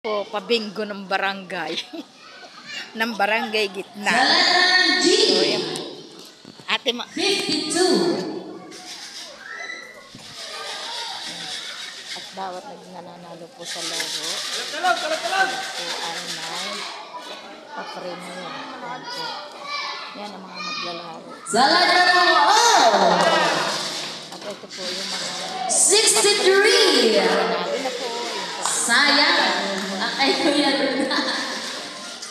Po, pabinggo ng barangay. ng barangay gitna. So, yung ate 52. At bawat nananalo po sa laro, sila po ay may papremyo. Yan ang mga maglalaro. At ito po yung mga 63. nanalo na po. Sayang. Ay, kuya na.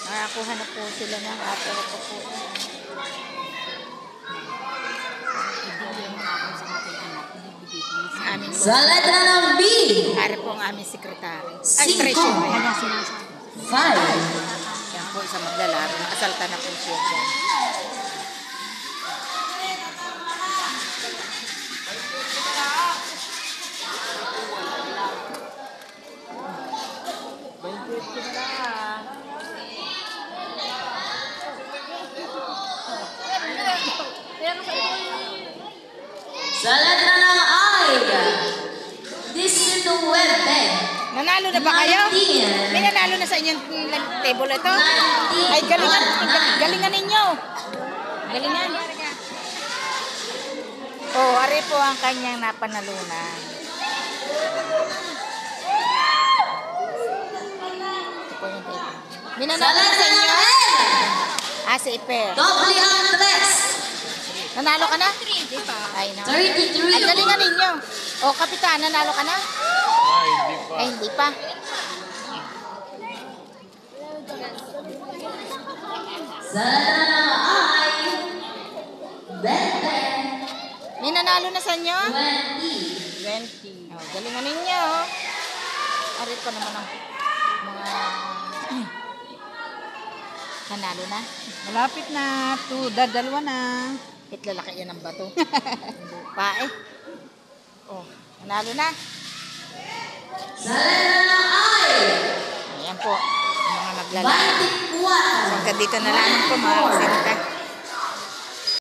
Nakakuha na po sila ng ato ko po. Salad na ng B. Ari po ang aming sekretary. Ay, 5. treasurer. Yan po sa maglalaro. Nakasalta na po siya dyan. Salad na ng I. 19. Nanalo na ba kayo? 19. May nanalo na sa inyong table ito? Ay, galingan ninyo. Galingan. Oh, ari po ang kanyang napanalunan. Ito po yung table. May nanalo na sa inyo? Si Iper. Doble Andres. Nanalo ka na? Ay, no. 33. Ang galingan ninyo. O, kapitan, nanalo ka na? Ay, hindi pa. Salad na ng I. 20. May nanalo na sa inyo? 20. Oh, galingan ninyo. Arit ko naman ang mga nanalo na. Malapit na. Dalawa na. Lalaki yan ang bato. Pa eh. Oh, nanalo na. Salad na ng I. Ayan po, ang mga maglalaro. 24. Hanggang dito na lang po mga kasita.